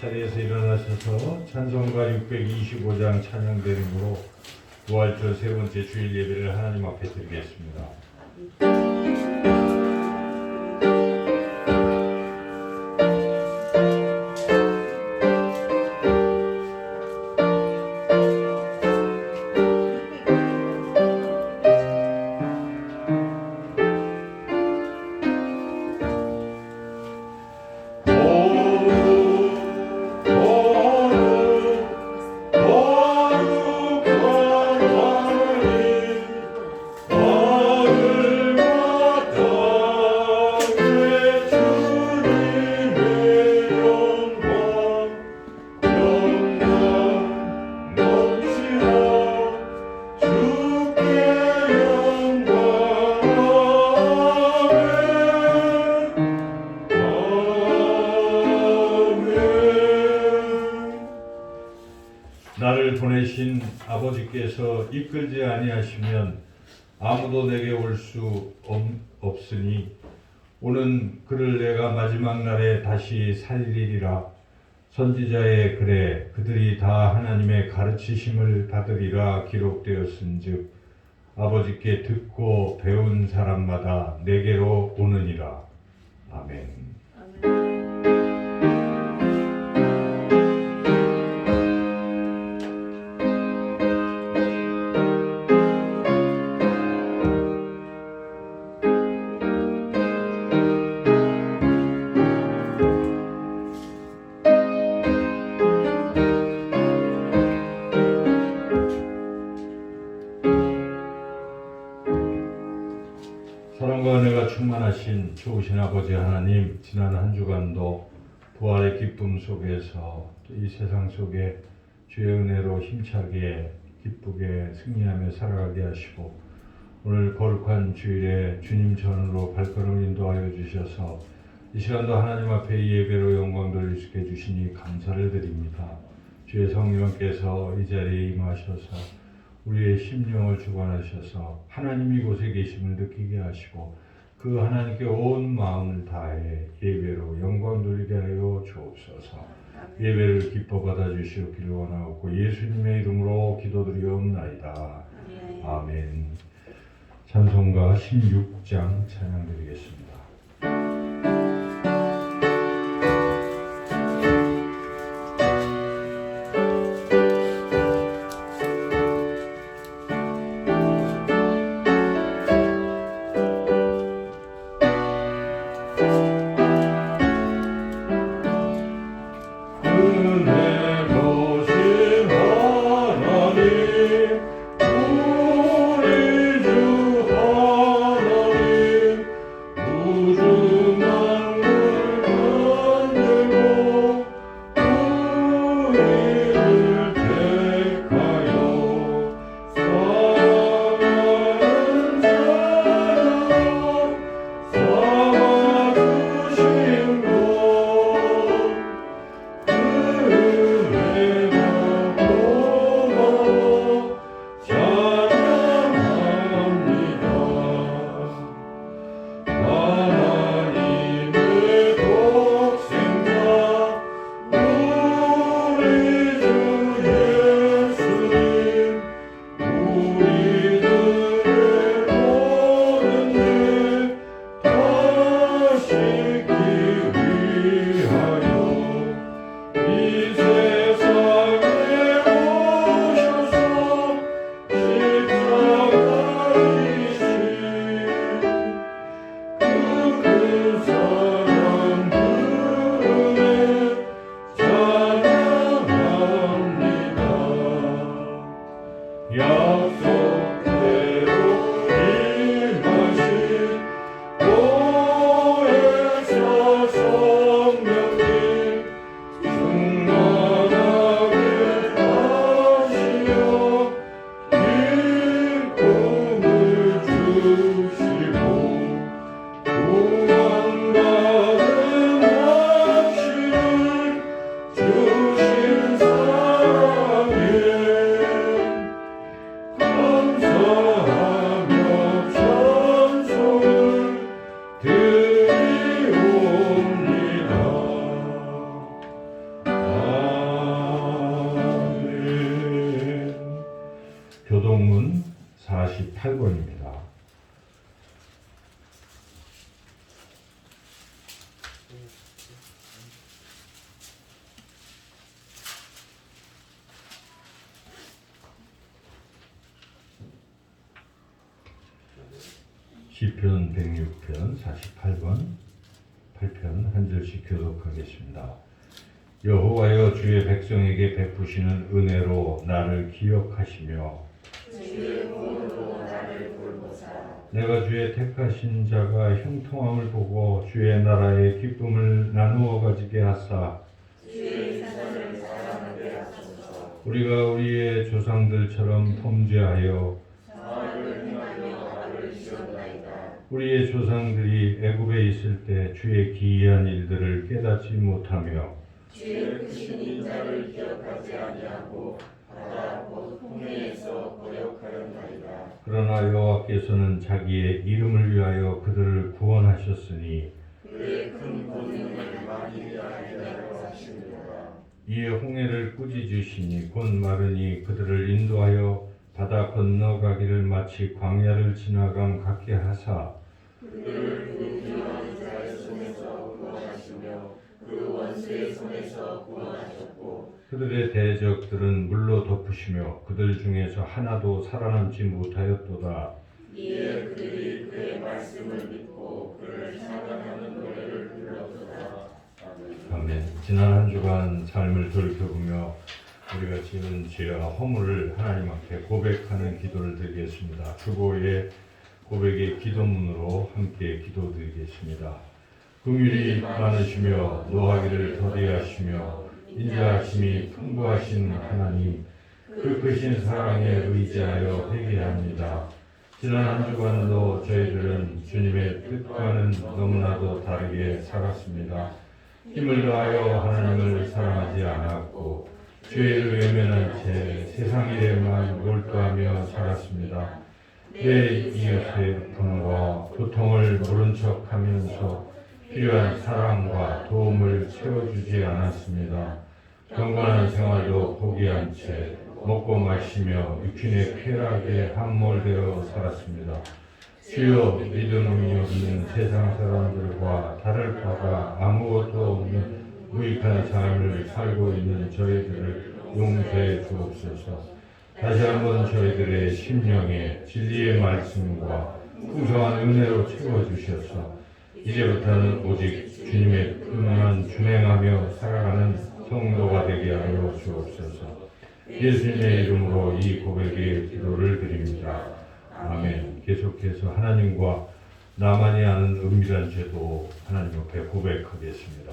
자리에서 일어나셔서 찬송가 625장 찬양 드림으로 부활절 세 번째 주일 예배를 하나님 앞에 드리겠습니다. 나를 보내신 아버지께서 이끌지 아니하시면 아무도 내게 올 수 없으니 오는 그를 내가 마지막 날에 다시 살리리라. 선지자의 글에 그들이 다 하나님의 가르치심을 받으리라 기록되었은즉 아버지께 듣고 배운 사람마다 내게로 오느니라. 아멘. 사랑과 은혜가 충만하신 좋으신 아버지 하나님, 지난 한 주간도 부활의 기쁨 속에서 이 세상 속에 주의 은혜로 힘차게 기쁘게 승리하며 살아가게 하시고 오늘 거룩한 주일에 주님 전으로 발걸음을 인도하여 주셔서 이 시간도 하나님 앞에 이 예배로 영광 돌릴 수 있게 해주시니 감사를 드립니다. 주의 성령께서 이 자리에 임하셔서 우리의 심령을 주관하셔서 하나님 이곳에 계심을 느끼게 하시고 그 하나님께 온 마음을 다해 예배로 영광 돌리게 하여 주옵소서. 예배를 기뻐 받아주시옵기를 원하옵고 예수님의 이름으로 기도드리옵나이다. 아멘. 찬송가 16장 찬양 드리겠습니다. 우리 주 하나님 48번입니다. 시편 106편 48번 8편 한 절씩 교독하겠습니다. 여호와여, 주의 백성에게 베푸시는 은혜로 나를 기억하시며 주의 공으로 나를 돌보사. 내가 주의 택하신 자가 형통함을 보고 주의 나라의 기쁨을 나누어 가지게 하사 주의 사랑을 사랑하게 하소서. 우리가 우리의 조상들처럼 범죄하여 악을 행하며 악을 지었나이다. 우리의 조상들이 애굽에 있을 때 주의 기이한 일들을 깨닫지 못하며 주의 크신 인자를 기억하지 아니하고 바다 곧 홍해에서 거역하였나이다. 그러나 여호와께서는 자기의 이름을 위하여 그들을 구원하셨으니 그의 큰 권능을 많이 알리라고 하십니다. 이에 홍해를 꾸짖으시니 곧 마르니 그들을 인도하여 바다 건너가기를 마치 광야를 지나감 같게 하사 그들을 그 위험한 자의 손에서 구원하시며 그 원수의 손에서 구원하셨고 그들의 대적들은 물로 덮으시며 그들 중에서 하나도 살아남지 못하였도다. 이에 그들이 그의 말씀을 믿고 그를 찬양하는 노래를 불렀도다. 아멘. 지난 한 주간 삶을 돌이켜보며 우리가 지은 죄와 허물을 하나님 앞에 고백하는 기도를 드리겠습니다. 주보의 고백의 기도문으로 함께 기도드리겠습니다. 긍휼이 많으시며 노하기를 더디하시며 인자하심이 풍부하신 하나님, 그 크신 사랑에 의지하여 회개합니다. 지난 한 주간도 저희들은 주님의 뜻과는 너무나도 다르게 살았습니다. 힘을 다하여 하나님을 사랑하지 않았고 죄를 외면한 채 세상 일에만 몰두하며 살았습니다. 내 이웃의 아픔과 고통을 모른 척하면서 필요한 사랑과 도움을 채워주지 않았습니다. 경건한 생활도 포기한 채 먹고 마시며 육신의 쾌락에 함몰되어 살았습니다. 주여, 믿음이 없는 세상 사람들과 다를 바가 아무것도 없는 무익한 삶을 살고 있는 저희들을 용서해 주옵소서. 다시 한번 저희들의 심령에 진리의 말씀과 풍성한 은혜로 채워주셔서 이제부터는 오직 주님의 뜻만 준행하며 살아가는 성도가 되게 하여 주옵소서. 예수님의 이름으로 이 고백의 기도를 드립니다. 아멘. 계속해서 하나님과 나만이 아는 은밀한 죄도 하나님 앞에 고백하겠습니다.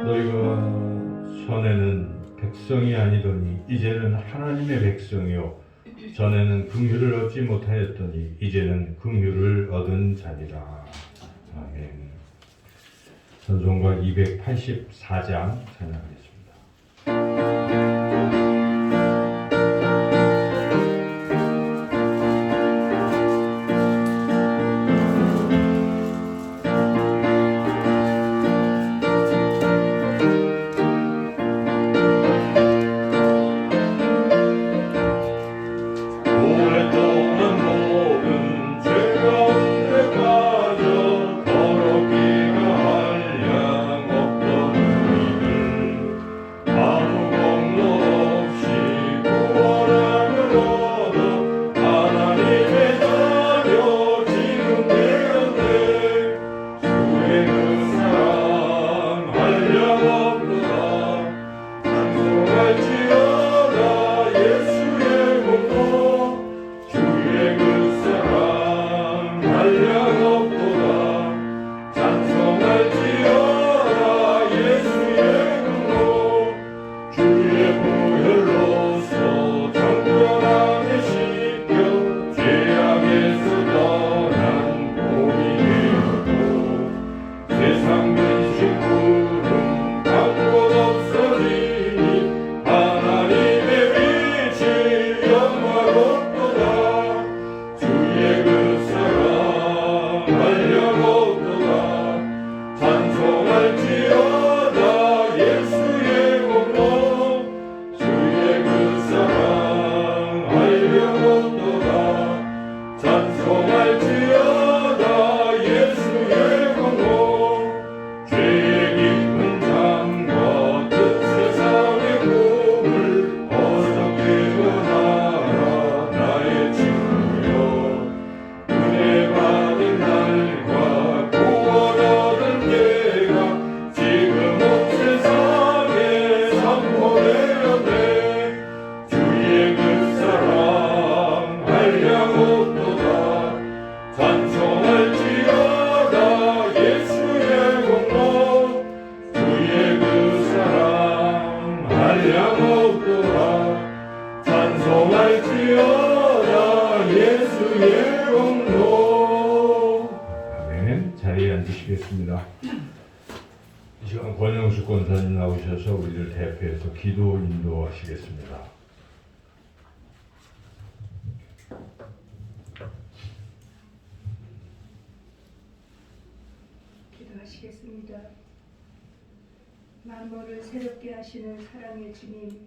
너희가 전에는 백성이 아니더니 이제는 하나님의 백성이요 전에는 긍휼을 얻지 못하였더니 이제는 긍휼을 얻은 자니라. 아멘. 찬송가 284장 찬양하겠습니다. 없도다. 찬송할지어다 예수의 공로. 아멘. 자리에 앉으시겠습니다. 이 시간 권영수 권사님 나오셔서 우리를 대표해서 기도 인도하시겠습니다. 기도하시겠습니다. 만물을 새롭게 하시는 사랑의 주님,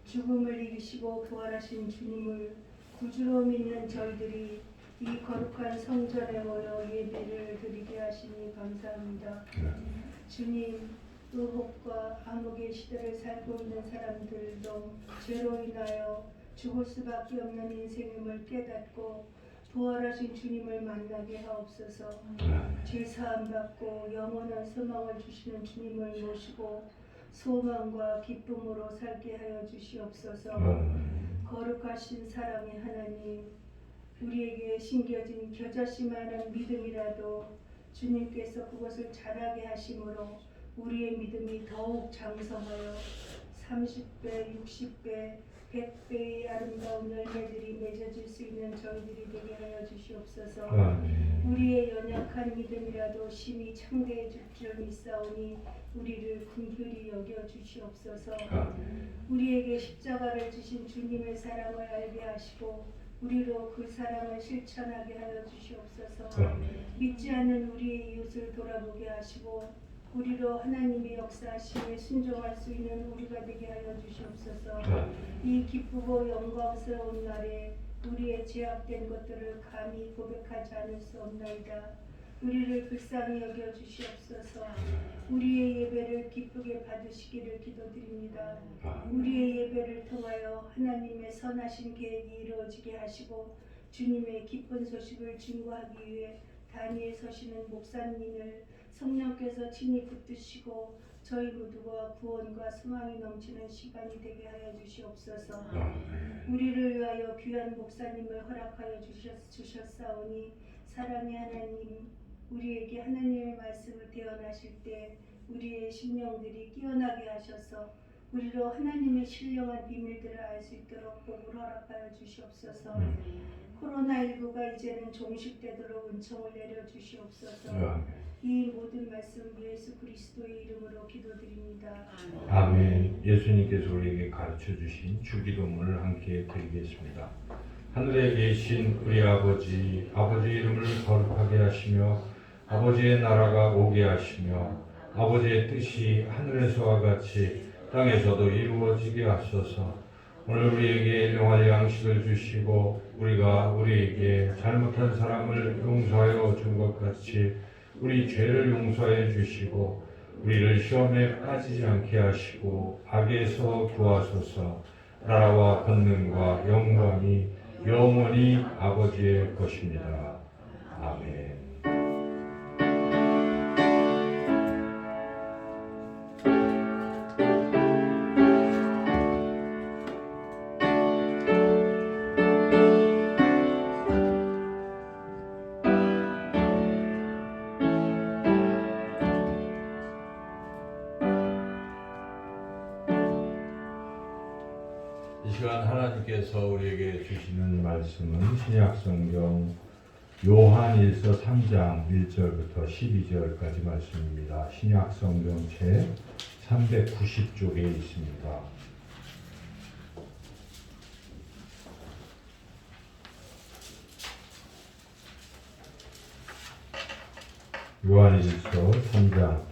죽음을 이기시고 부활하신 주님을 구주로 믿는 저희들이 이 거룩한 성전에 모여 예배를 드리게 하시니 감사합니다. 주님, 의혹과 암흑의 시대를 살고 있는 사람들도 죄로 인하여 죽을 수밖에 없는 인생임을 깨닫고 부활하신 주님을 만나게 하옵소서. 죄사함 받고 영원한 소망을 주시는 주님을 모시고 소망과 기쁨으로 살게 하여 주시옵소서. 거룩하신 사랑의 하나님, 우리에게 심겨진 겨자씨만한 믿음이라도 주님께서 그것을 자라게 하심으로 우리의 믿음이 더욱 장성하여 30배, 60배, 100배의 아름다운 열매들이 맺어질 수 있는 저희들이 되게 하여 주시옵소서. 우리의 연약한 믿음이라도 심히 창대해질 줄 믿사오니 우리를 긍휼히 여겨 주시옵소서. 우리에게 십자가를 주신 주님의 사랑을 알게 하시고 우리로 그 사랑을 실천하게 하여 주시옵소서. 믿지 않는 우리의 이웃을 돌아보게 하시고 우리로 하나님의 역사하심에 순종할 수 있는 우리가 되게 하여 주시옵소서. 이 기쁘고 영광스러운 날에 우리의 죄악된 것들을 감히 고백하지 않을 수 없나이다. 우리를 불쌍히 여겨 주시옵소서. 우리의 예배를 기쁘게 받으시기를 기도드립니다. 우리의 예배를 통하여 하나님의 선하신 계획이 이루어지게 하시고 주님의 기쁜 소식을 증거하기 위해 단위에 서시는 목사님을 성령께서 친히 붙드시고 저희 모두가 구원과 소망이 넘치는 시간이 되게 하여 주시옵소서. 우리를 위하여 귀한 목사님을 허락하여 주셨사오니 사랑의 하나님, 우리에게 하나님의 말씀을 대언하실 때 우리의 심령들이 깨어나게 하셔서 우리로 하나님의 신령한 비밀들을 알 수 있도록 복을 허락하여 주시옵소서. 코로나19가 이제는 종식되도록 은총을 내려 주시옵소서. 이 모든 말씀 예수 그리스도의 이름으로 기도드립니다. 아멘. 예수님께서 우리에게 가르쳐 주신 주기도문을 함께 드리겠습니다. 하늘에 계신 우리 아버지, 아버지의 이름을 거룩하게 하시며 아버지의 나라가 오게 하시며 아버지의 뜻이 하늘에서와 같이 땅에서도 이루어지게 하소서. 오늘 우리에게 일용할 양식을 주시고 우리가 우리에게 잘못한 사람을 용서하여 준 것 같이 우리 죄를 용서해 주시고 우리를 시험에 빠지지 않게 하시고 악에서 구하소서. 나라와 권능과 영광이 영원히 아버지의 것입니다. 아멘. 이 시간 하나님께서 우리에게 주시는 말씀은 신약성경 요한일서 3장 1절부터 12절까지 말씀입니다. 신약성경 제 390쪽에 있습니다. 요한일서 3장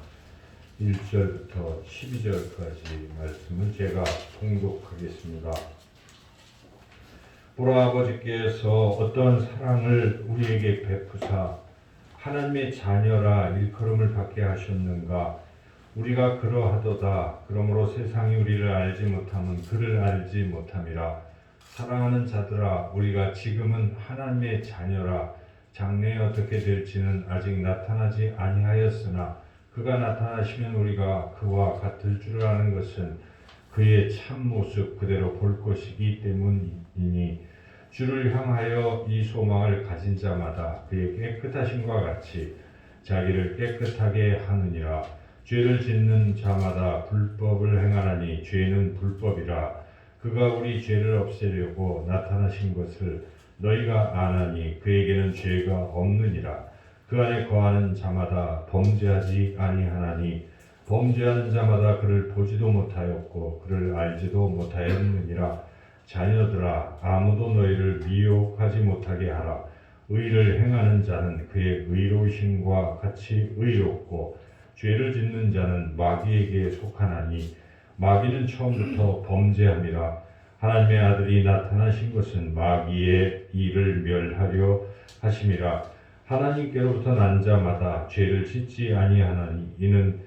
1절부터 12절까지 말씀을 제가 통독하겠습니다. 보라, 아버지께서 어떤 사랑을 우리에게 베푸사 하나님의 자녀라 일컬음을 받게 하셨는가. 우리가 그러하도다. 그러므로 세상이 우리를 알지 못하면 그를 알지 못함이라. 사랑하는 자들아, 우리가 지금은 하나님의 자녀라. 장래에 어떻게 될지는 아직 나타나지 아니하였으나 그가 나타나시면 우리가 그와 같을 줄 아는 것은 그의 참모습 그대로 볼 것이기 때문이니 주를 향하여 이 소망을 가진 자마다 그의 깨끗하심과 같이 자기를 깨끗하게 하느니라. 죄를 짓는 자마다 불법을 행하나니 죄는 불법이라. 그가 우리 죄를 없애려고 나타나신 것을 너희가 아나니 그에게는 죄가 없느니라. 그 안에 거하는 자마다 범죄하지 아니하나니 범죄하는 자마다 그를 보지도 못하였고 그를 알지도 못하였느니라. 자녀들아, 아무도 너희를 미혹하지 못하게 하라. 의를 행하는 자는 그의 의로우심과 같이 의롭고 죄를 짓는 자는 마귀에게 속하나니 마귀는 처음부터 범죄함이라. 하나님의 아들이 나타나신 것은 마귀의 일을 멸하려 하심이라. 하나님께로부터 난 자마다 죄를 짓지 아니하나니 이는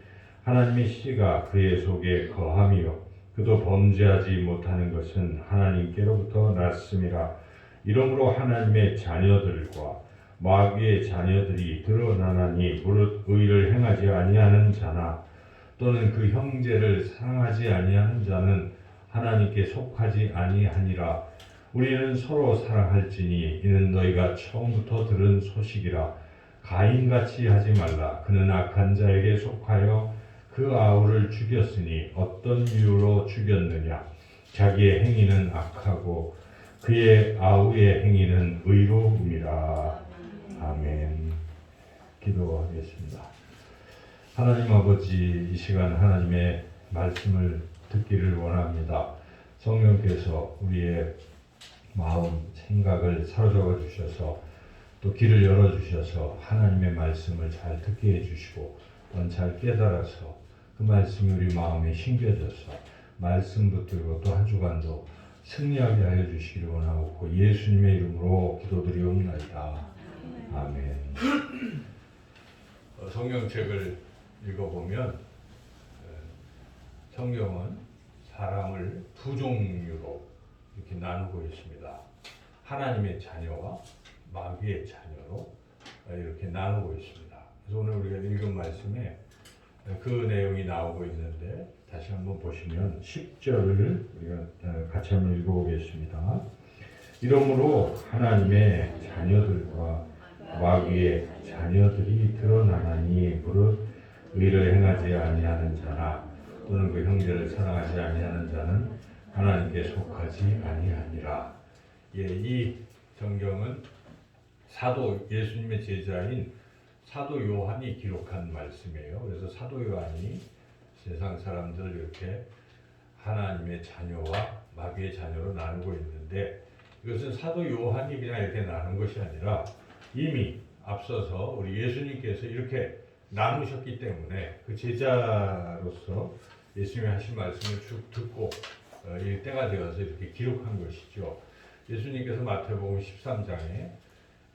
하나님의 씨가 그의 속에 거함이요 그도 범죄하지 못하는 것은 하나님께로부터 났음이라. 이러므로 하나님의 자녀들과 마귀의 자녀들이 드러나나니 무릇 의를 행하지 아니하는 자나 또는 그 형제를 사랑하지 아니하는 자는 하나님께 속하지 아니하니라. 우리는 서로 사랑할지니 이는 너희가 처음부터 들은 소식이라. 가인같이 하지 말라. 그는 악한 자에게 속하여 그 아우를 죽였으니 어떤 이유로 죽였느냐. 자기의 행위는 악하고 그의 아우의 행위는 의로움이라. 아멘. 기도하겠습니다. 하나님 아버지, 이 시간 하나님의 말씀을 듣기를 원합니다. 성령께서 우리의 마음, 생각을 사로잡아 주셔서 또 길을 열어주셔서 하나님의 말씀을 잘 듣게 해주시고 또한 잘 깨달아서 그 말씀이 우리 마음에 심겨져서 말씀 붙들고 또 한 주간도 승리하게 하여 주시기를 원하고 예수님의 이름으로 기도드리옵나이다. 아멘. 성경책을 읽어보면 성경은 사람을 두 종류로 이렇게 나누고 있습니다. 하나님의 자녀와 마귀의 자녀로 이렇게 나누고 있습니다. 그래서 오늘 우리가 읽은 말씀에 그 내용이 나오고 있는데 다시 한번 보시면 10절을 우리가 같이 한번 읽어보겠습니다. 이러므로 하나님의 자녀들과 마귀의 자녀들이 드러나나니 무릇 의를 행하지 아니하는 자나 또는 그 형제를 사랑하지 아니하는 자는 하나님께 속하지 아니하니라. 예, 이 성경은 사도 예수님의 제자인 사도 요한이 기록한 말씀이에요. 그래서 사도 요한이 세상 사람들을 이렇게 하나님의 자녀와 마귀의 자녀로 나누고 있는데 이것은 사도 요한이 그냥 이렇게 나눈 것이 아니라 이미 앞서서 우리 예수님께서 이렇게 나누셨기 때문에 그 제자로서 예수님이 하신 말씀을 쭉 듣고 이 때가 되어서 이렇게 기록한 것이죠. 예수님께서 마태복음 13장에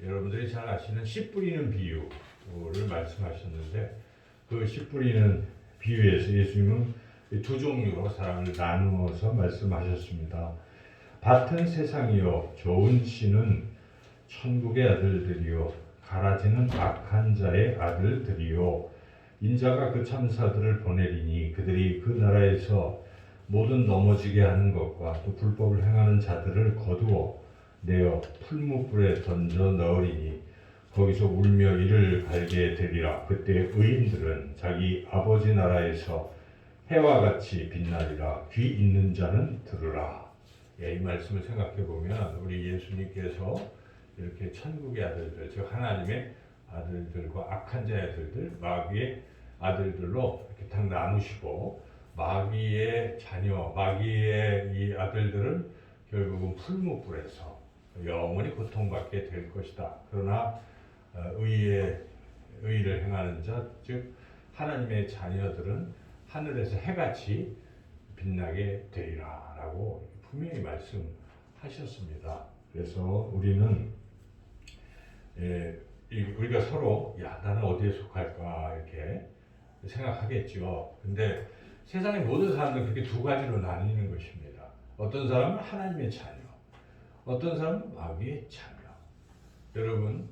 여러분들이 잘 아시는 씨 뿌리는 비유를 말씀하셨는데 그 씨 뿌리는 비유에서 예수님은 두 종류로 사람을 나누어서 말씀하셨습니다. 밭은 세상이요 좋은 씨는 천국의 아들들이요 가라지는 악한 자의 아들들이요 인자가 그 참사들을 보내리니 그들이 그 나라에서 모든 넘어지게 하는 것과 또 불법을 행하는 자들을 거두어 내어 풀무불에 던져 넣으리니 거기서 울며 이를 갈게 되리라. 그때 의인들은 자기 아버지 나라에서 해와 같이 빛나리라. 귀 있는 자는 들으라. 예, 이 말씀을 생각해 보면 우리 예수님께서 이렇게 천국의 아들들, 즉 하나님의 아들들과 악한 자의 아들들, 마귀의 아들들로 이렇게 딱 나누시고 마귀의 자녀, 마귀의 이 아들들은 결국은 풀무불에서 영원히 고통받게 될 것이다. 그러나 의를 행하는 자, 즉 하나님의 자녀들은 하늘에서 해같이 빛나게 되리라 라고 분명히 말씀하셨습니다. 그래서 우리는 우리가 서로 나는 어디에 속할까 이렇게 생각하겠죠. 근데 세상의 모든 사람들은 그렇게 두 가지로 나뉘는 것입니다. 어떤 사람은 하나님의 자녀, 어떤 사람은 마귀의 자녀. 여러분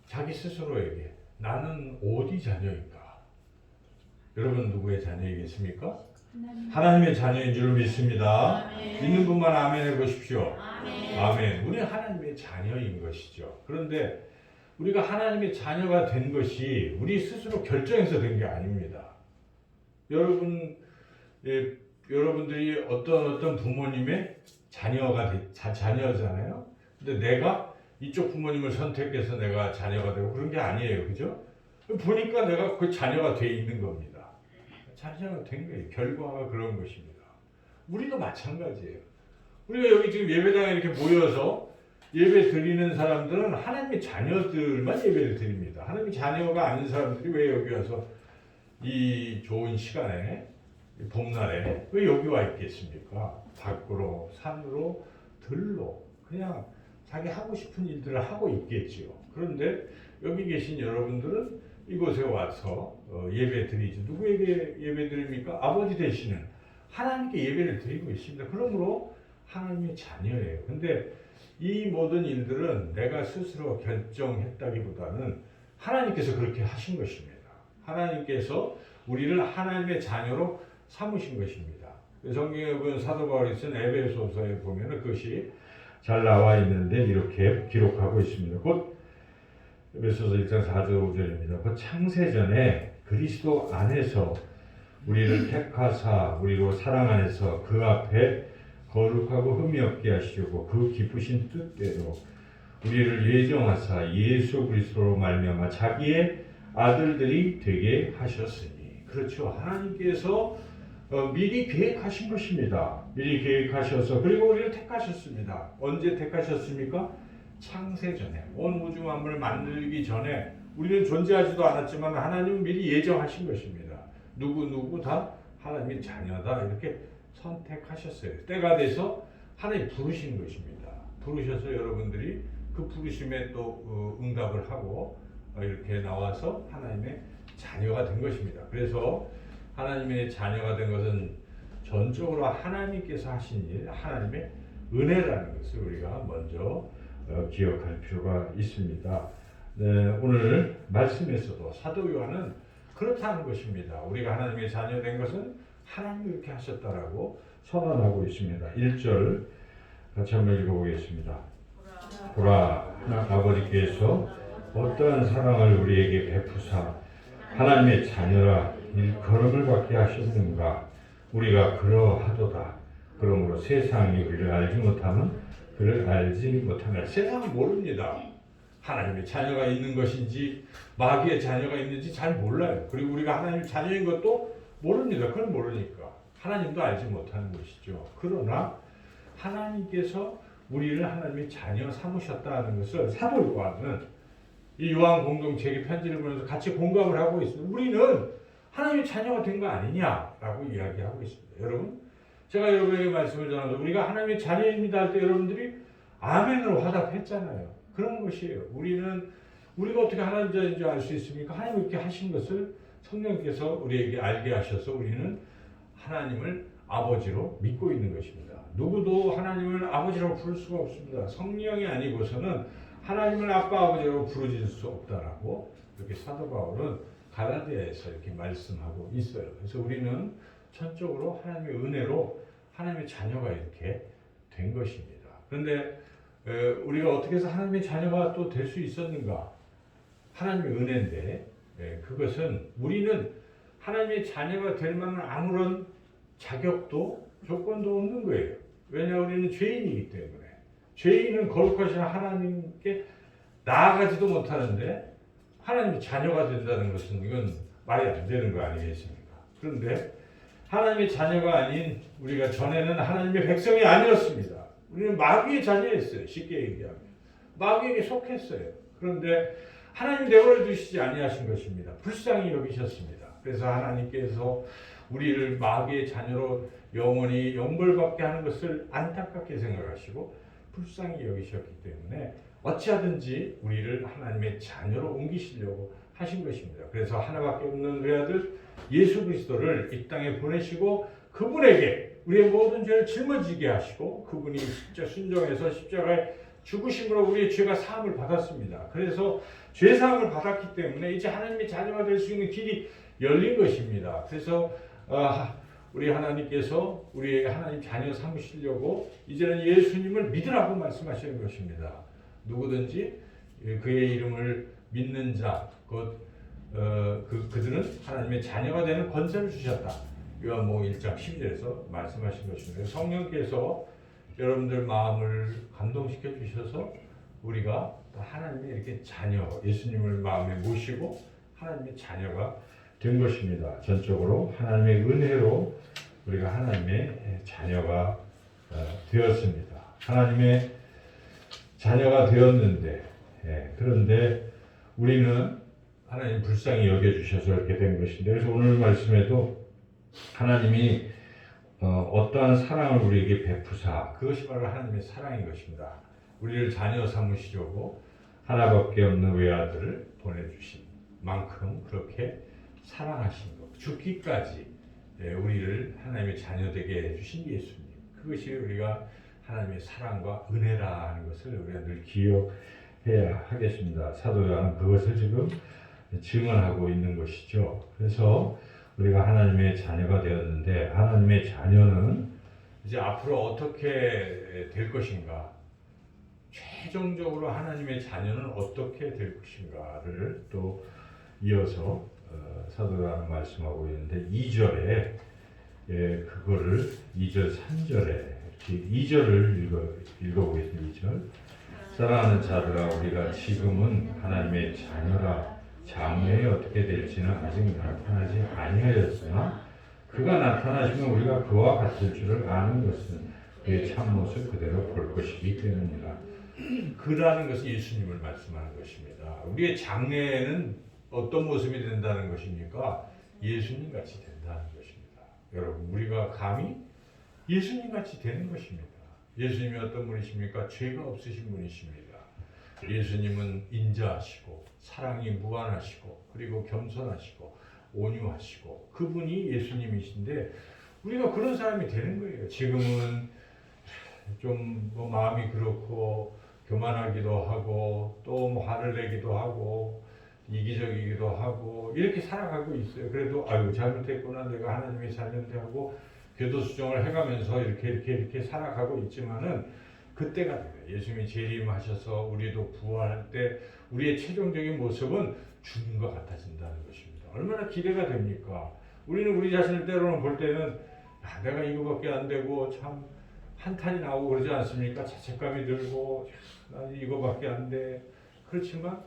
자기 스스로에게 나는 어디 자녀인가? 여러분 누구의 자녀이겠습니까? 하나님의 자녀인 줄 믿습니다. 아멘. 믿는 분만 아멘 해보십시오. 아멘. 아멘. 우리는 하나님의 자녀인 것이죠. 그런데 우리가 하나님의 자녀가 된 것이 우리 스스로 결정해서 된 게 아닙니다. 여러분들이 어떤 부모님의 자녀잖아요. 근데 내가 이쪽 부모님을 선택해서 내가 자녀가 되고 그런 게 아니에요. 그죠? 보니까 내가 그 자녀가 돼 있는 겁니다. 자녀가 된 거예요. 결과가 그런 것입니다. 우리도 마찬가지예요. 우리가 여기 지금 예배당에 이렇게 모여서 예배 드리는 사람들은 하나님의 자녀들만 예배를 드립니다. 하나님의 자녀가 아닌 사람들이 왜 여기 와서 이 좋은 시간에 봄날에 왜 여기 와 있겠습니까? 밖으로, 산으로, 들로 그냥 자기 하고 싶은 일들을 하고 있겠지요. 그런데 여기 계신 여러분들은 이곳에 와서 예배 드리지. 누구에게 예배 드립니까? 아버지 되시는 하나님께 예배를 드리고 있습니다. 그러므로 하나님의 자녀예요. 근데 이 모든 일들은 내가 스스로 결정했다기보다는 하나님께서 그렇게 하신 것입니다. 하나님께서 우리를 하나님의 자녀로 삼으신 것입니다. 성경에 보면 사도 바울이 쓴 에베소서에 보면 그것이 잘 나와 있는데 이렇게 기록하고 있습니다. 곧 에베소서 1장 4절 5절입니다. 곧 창세전에 그리스도 안에서 우리를 택하사 우리로 사랑 안에서 그 앞에 거룩하고 흠이 없게 하시려고 그 기쁘신 뜻대로 우리를 예정하사 예수 그리스도로 말미암아 자기의 아들들이 되게 하셨으니. 그렇죠. 하나님께서 미리 계획하신 것입니다. 미리 계획하셔서 그리고 우리를 택하셨습니다. 언제 택하셨습니까? 창세전에 온 우주 만물을 만들기 전에 우리는 존재하지도 않았지만 하나님은 미리 예정하신 것입니다. 누구 다 하나님의 자녀다 이렇게 선택하셨어요. 때가 돼서 하나님 부르신 것입니다. 부르셔서 여러분들이 그 부르심에 또 응답을 하고 이렇게 나와서 하나님의 자녀가 된 것입니다. 그래서 하나님의 자녀가 된 것은 전적으로 하나님께서 하신 일, 하나님의 은혜라는 것을 우리가 먼저 기억할 필요가 있습니다. 네, 오늘 말씀에서도 사도 요한은 그렇다는 것입니다. 우리가 하나님의 자녀 된 것은 하나님이 이렇게 하셨다라고 선언하고 있습니다. 1절 같이 한번 읽어보겠습니다. 보라, 아버지께서 어떠한 사랑을 우리에게 베푸사 하나님의 자녀라 일컬음을 받게 하셨는가. 우리가 그러하도다. 그러므로 세상이 우리를 알지 못하면 그를 알지 못하면. 세상은 모릅니다. 하나님의 자녀가 있는 것인지 마귀의 자녀가 있는지 잘 몰라요. 그리고 우리가 하나님의 자녀인 것도 모릅니다. 그걸 모르니까 하나님도 알지 못하는 것이죠. 그러나 하나님께서 우리를 하나님의 자녀 삼으셨다는 것을 사도 요한은 이 요한 공동체에게 편지를 보내서 같이 공감을 하고 있습니다. 우리는 하나님의 자녀가 된 거 아니냐라고 이야기하고 있습니다. 여러분, 제가 여러분에게 말씀을 전하면서 우리가 하나님의 자녀입니다 할 때 여러분들이 아멘으로 화답했잖아요. 그런 것이에요. 우리가 어떻게 하나님 자녀인 줄 알 수 있습니까? 하나님 이렇게 하신 것을 성령께서 우리에게 알게 하셔서 우리는 하나님을 아버지로 믿고 있는 것입니다. 누구도 하나님을 아버지라고 부를 수가 없습니다. 성령이 아니고서는 하나님을 아빠 아버지라고 부르질 수 없다라고 이렇게 사도 바울은 갈라디아에서 이렇게 말씀하고 있어요. 그래서 우리는 전적으로 하나님의 은혜로 하나님의 자녀가 이렇게 된 것입니다. 그런데 우리가 어떻게 해서 하나님의 자녀가 또 될 수 있었는가? 하나님의 은혜인데 그것은 우리는 하나님의 자녀가 될 만한 아무런 자격도 조건도 없는 거예요. 왜냐 우리는 죄인이기 때문에. 죄인은 거룩하신 하나님께 나아가지도 못하는데 하나님의 자녀가 된다는 것은 이건 말이 안 되는 거 아니겠습니까? 그런데 하나님의 자녀가 아닌 우리가 전에는 하나님의 백성이 아니었습니다. 우리는 마귀의 자녀였어요. 쉽게 얘기하면. 마귀에게 속했어요. 그런데 하나님 내버려 두시지 아니하신 것입니다. 불쌍히 여기셨습니다. 그래서 하나님께서 우리를 마귀의 자녀로 영원히 영벌받게 하는 것을 안타깝게 생각하시고 불쌍히 여기셨기 때문에 어찌하든지 우리를 하나님의 자녀로 옮기시려고 하신 것입니다. 그래서 하나밖에 없는 외아들 예수 그리스도를 이 땅에 보내시고 그분에게 우리의 모든 죄를 짊어지게 하시고 그분이 순종해서 십자가에 죽으심으로 우리의 죄가 사함을 받았습니다. 그래서 죄 사함을 받았기 때문에 이제 하나님의 자녀가 될 수 있는 길이 열린 것입니다. 그래서 우리 하나님께서 우리에게 하나님 자녀 삼으시려고 이제는 예수님을 믿으라고 말씀하시는 것입니다. 누구든지 그의 이름을 믿는 자, 그들은 하나님의 자녀가 되는 권세를 주셨다. 요한복음 1장 12절에서 말씀하신 것입니다. 성령께서 여러분들 마음을 감동시켜 주셔서 우리가 하나님의 이렇게 자녀, 예수님을 마음에 모시고 하나님의 자녀가 된 것입니다. 전적으로 하나님의 은혜로 우리가 하나님의 자녀가 되었습니다. 하나님의 자녀가 되었는데, 그런데 우리는 하나님 불쌍히 여겨주셔서 이렇게 된 것인데, 그래서 오늘 말씀에도 하나님이 어떠한 사랑을 우리에게 베푸사, 그것이 바로 하나님의 사랑인 것입니다. 우리를 자녀 삼으시려고 하나밖에 없는 외아들을 보내주신 만큼 그렇게 사랑하신 것, 죽기까지 우리를 하나님의 자녀 되게 해주신 예수님, 그것이 우리가 하나님의 사랑과 은혜라는 것을 우리가 늘 기억해야 하겠습니다. 사도 요한은 그것을 지금 증언하고 있는 것이죠. 그래서 우리가 하나님의 자녀가 되었는데, 하나님의 자녀는 이제 앞으로 어떻게 될 것인가, 최종적으로 하나님의 자녀는 어떻게 될 것인가를 또 이어서 사도 요한은 말씀하고 있는데, 2절에 그거를 2절 3절에 이렇게 2절을 읽어보겠습니다. 2절. 사랑하는 자들아, 우리가 지금은 하나님의 자녀라. 장래에 어떻게 될지는 아직 나타나지 아니하였으나 그가 나타나시면 우리가 그와 같을 줄을 아는 것은 그의 참모습 그대로 볼 것이기 때문이라. 그라는 것은 예수님을 말씀하는 것입니다. 우리의 장래에는 어떤 모습이 된다는 것입니까? 예수님 같이 된다는 것입니다. 여러분, 우리가 감히 예수님 같이 되는 것입니다. 예수님이 어떤 분이십니까? 죄가 없으신 분이십니다. 예수님은 인자하시고 사랑이 무한하시고 그리고 겸손하시고 온유하시고 그분이 예수님이신데, 우리가 그런 사람이 되는 거예요. 지금은 좀 마음이 그렇고 교만하기도 하고 또 화를 내기도 하고 이기적이기도 하고 이렇게 살아가고 있어요. 그래도 아유 잘못했구나, 내가 하나님의 자녀인데 하고 교도수정을 해가면서 이렇게 살아가고 있지만은 그때가 돼요. 예수님이 재림하셔서 우리도 부활할 때 우리의 최종적인 모습은 주님과 같아진다는 것입니다. 얼마나 기대가 됩니까? 우리는 우리 자신을 때로는 볼 때는 내가 이거밖에 안 되고 참 한탄이 나오고 그러지 않습니까? 자책감이 들고 나는 이거밖에 안 돼. 그렇지만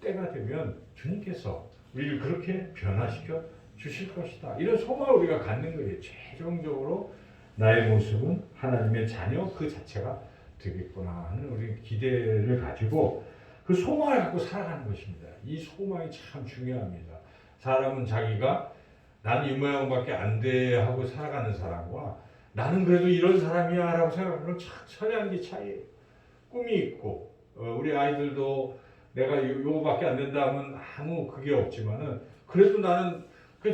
때가 되면 주님께서 우리를 그렇게 변화시켜 주실 것이다. 이런 소망을 우리가 갖는 거예요. 최종적으로 나의 모습은 하나님의 자녀 그 자체가 되겠구나 하는 우리 기대를 가지고 그 소망을 갖고 살아가는 것입니다. 이 소망이 참 중요합니다. 사람은 자기가 나는 이 모양밖에 안 돼 하고 살아가는 사람과 나는 그래도 이런 사람이야 라고 생각하는 천양기 차이예요. 꿈이 있고 우리 아이들도 내가 요거밖에 안 된다 하면 아무 그게 없지만은 그래도 나는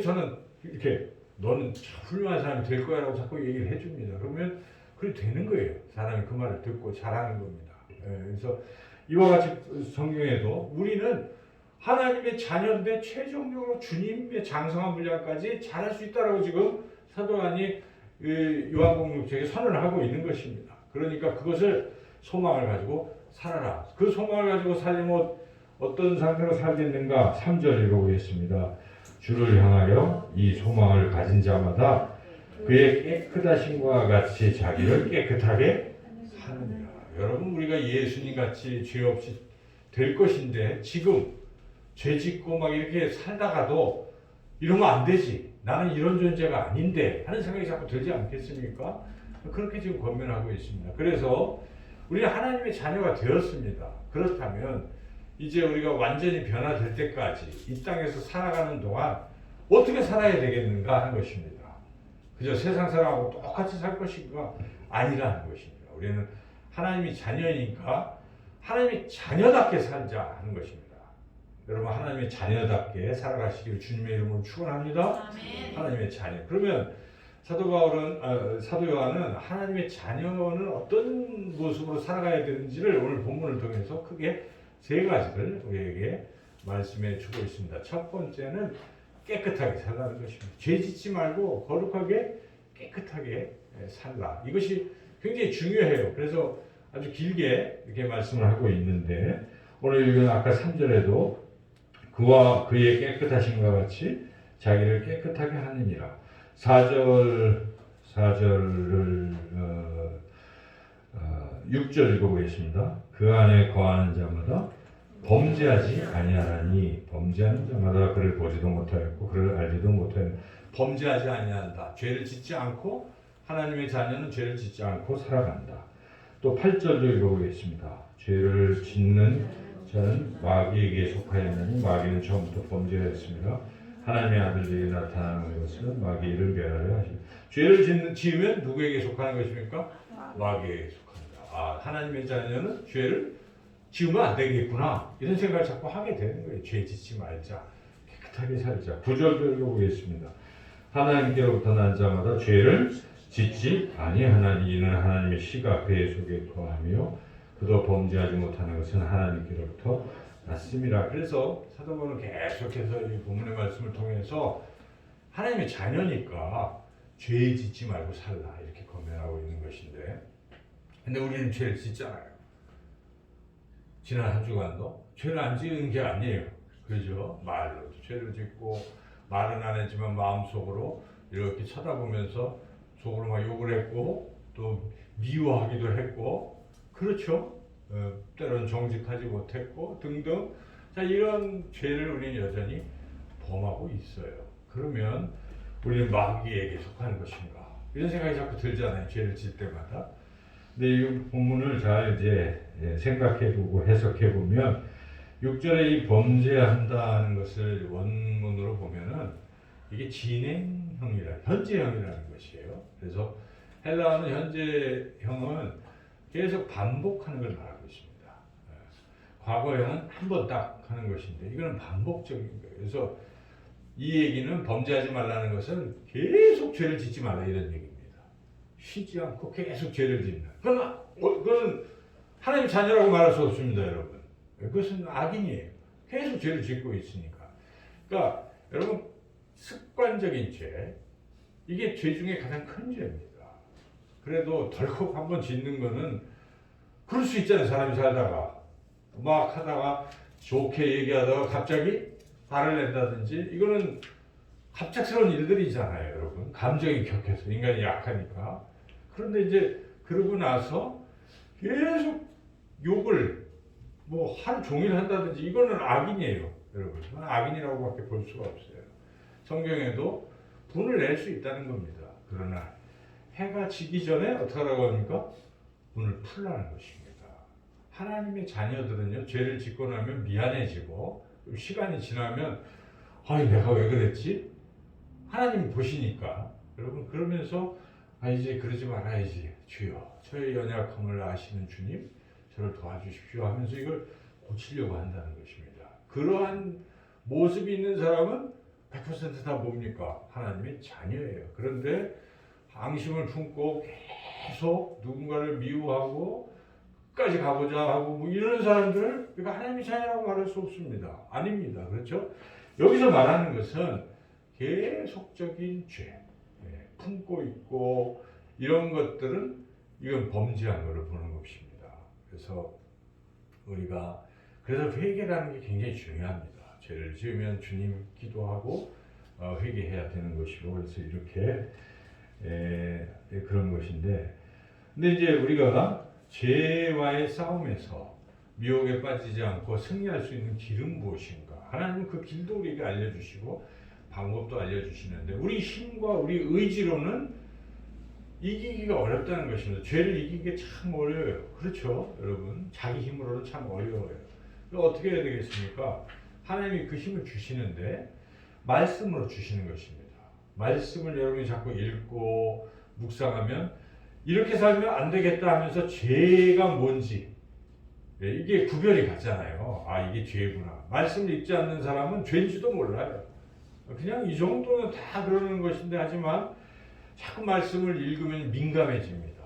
저는 이렇게 너는 참 훌륭한 사람이 될 거야 라고 자꾸 얘기를 해줍니다. 그러면 그래 되는 거예요. 사람이 그 말을 듣고 잘하는 겁니다. 그래서 이와 같이 성경에도 우리는 하나님의 자녀인데 최종적으로 주님의 장성한 분량까지 잘할 수 있다라고 지금 사도 요한이 요한복음 6장에 선언을 하고 있는 것입니다. 그러니까 그것을 소망을 가지고 살아라. 그 소망을 가지고 살려면 어떤 상태로 살겠는가? 3절 읽어보겠습니다. 주를 향하여 이 소망을 가진 자마다 그의 깨끗하심과 같이 자기를 깨끗하게 하느니라. 여러분, 우리가 예수님 같이 죄 없이 될 것인데 지금 죄 짓고 막 이렇게 살다가도 이러면 안 되지. 나는 이런 존재가 아닌데 하는 생각이 자꾸 들지 않겠습니까? 그렇게 지금 권면하고 있습니다. 그래서 우리는 하나님의 자녀가 되었습니다. 그렇다면 이제 우리가 완전히 변화될 때까지 이 땅에서 살아가는 동안 어떻게 살아야 되겠는가 하는 것입니다. 그저 세상 사람하고 똑같이 살 것인가? 아니라는 것입니다. 우리는 하나님이 자녀이니까 하나님의 자녀답게 살자 하는 것입니다. 여러분, 하나님의 자녀답게 살아가시기를 주님의 이름으로 축원합니다. 하나님의 자녀. 그러면 사도 요한은 하나님의 자녀는 어떤 모습으로 살아가야 되는지를 오늘 본문을 통해서 크게 세 가지를 우리에게 말씀해 주고 있습니다. 첫 번째는 깨끗하게 살라는 것입니다. 죄 짓지 말고 거룩하게 깨끗하게 살라. 이것이 굉장히 중요해요. 그래서 아주 길게 이렇게 말씀을 하고 있는데 오늘 읽은 아까 3절에도 그와 그의 깨끗하심과 같이 자기를 깨끗하게 하느니라. 4절을 6절 읽어보겠습니다. 그 안에 거하는 자마다 범죄하지 아니하나니 범죄하는 자마다 그를 보지도 못하였고 그를 알지도 못하였. 범죄하지 아니한다. 죄를 짓지 않고 하나님의 자녀는 죄를 짓지 않고 살아간다. 또 8절도 읽어보겠습니다. 죄를 짓는 자는 마귀에게 속하였나니 마귀는 처음부터 범죄하였습니다. 하나님의 아들들이 나타나는 것은 마귀를 멸하려 하십니다. 죄를 지으면 누구에게 속하는 것입니까? 마귀에게 속합니다. 아, 하나님의 자녀는 죄를 지으면 안 되겠구나 이런 생각을 자꾸 하게 되는 거예요. 죄 짓지 말자, 깨끗하게 살자. 9절도 읽어보겠습니다. 하나님께로부터 난 자마다 죄를 짓지 아니하나니 이는 하나님의 씨가 그의 속에 거하며 그도 범죄하지 못하는 것은 하나님께로부터 났습니다. 그래서 사도 바울은 계속해서 이 본문의 말씀을 통해서 하나님의 자녀니까 죄 짓지 말고 살라 이렇게 권면하고 있는 것인데, 근데 우리는 죄를 짓잖아요. 지난 한 주간도 죄를 안 지은 게 아니에요. 그죠? 말로도 죄를 짓고 말은 안 했지만 마음속으로 이렇게 쳐다보면서 속으로 막 욕을 했고 또 미워하기도 했고, 그렇죠? 때로는 정직하지 못했고 등등. 자, 이런 죄를 우리는 여전히 범하고 있어요. 그러면 우리는 마귀에게 속하는 것인가? 이런 생각이 자꾸 들잖아요. 죄를 질 때마다. 근데 이 본문을 잘 이제 생각해보고 해석해보면 6절에 이 범죄한다는 것을 원문으로 보면은 이게 진행형이라, 현재형이라는 것이에요. 그래서 헬라어는 현재형은 계속 반복하는 걸 말하고 있습니다. 과거형은 한 번 딱 하는 것인데 이거는 반복적인 거예요. 그래서 이 얘기는 범죄하지 말라는 것은 계속 죄를 짓지 말라 이런 얘기입니다. 쉬지 않고 계속 죄를 짓는. 그건 하나님 자녀라고 말할 수 없습니다, 여러분. 그것은 악인이에요. 계속 죄를 짓고 있으니까. 그러니까 여러분, 습관적인 죄, 이게 죄 중에 가장 큰 죄입니다. 그래도 덜컥 한번 짓는 거는 그럴 수 있잖아요. 사람이 살다가 막 하다가 좋게 얘기하다가 갑자기 화를 낸다든지, 이거는 갑작스러운 일들이잖아요, 여러분. 감정이 격해서 인간이 약하니까. 그런데 이제 그러고 나서 계속 욕을 뭐 하루 종일 한다든지 이거는 악인이에요, 여러분. 악인이라고밖에 볼 수가 없어요. 성경에도 분을 낼 수 있다는 겁니다. 그러나 해가 지기 전에 어떻게 하라고 합니까? 분을 풀라는 것입니다. 하나님의 자녀들은요, 죄를 짓고 나면 미안해지고 시간이 지나면 아니 내가 왜 그랬지? 하나님이 보시니까. 여러분, 그러면서 이제 그러지 말아야지. 주여, 저의 연약함을 아시는 주님, 저를 도와주십시오 하면서 이걸 고치려고 한다는 것입니다. 그러한 모습이 있는 사람은 100% 다 뭡니까? 하나님의 자녀예요. 그런데 앙심을 품고 계속 누군가를 미워하고 끝까지 가보자 하고 뭐 이런 사람들을 우리가 하나님의 자녀라고 말할 수 없습니다. 아닙니다. 그렇죠? 여기서 말하는 것은 계속적인 죄, 품고 있고 이런 것들은 이건 범죄한 것을 보는 것입니다. 그래서 우리가 그래서 회개라는 게 굉장히 중요합니다. 죄를 지으면 주님 기도하고 회개해야 되는 것이고, 그래서 이렇게 그런 것인데, 근데 이제 우리가 죄와의 싸움에서 미혹에 빠지지 않고 승리할 수 있는 길은 무엇인가? 하나님은 그 길도 우리에게 알려주시고 방법도 알려주시는데 우리 힘과 우리 의지로는 이기기가 어렵다는 것입니다. 죄를 이기기가 참 어려워요. 그렇죠, 여러분? 자기 힘으로는 참 어려워요. 어떻게 해야 되겠습니까? 하나님이 그 힘을 주시는데 말씀으로 주시는 것입니다. 말씀을 여러분이 자꾸 읽고 묵상하면 이렇게 살면 안 되겠다 하면서 죄가 뭔지 이게 구별이 가잖아요. 이게 죄구나. 말씀을 읽지 않는 사람은 죄인지도 몰라요. 그냥 이 정도는 다 그러는 것인데, 하지만 자꾸 말씀을 읽으면 민감해집니다.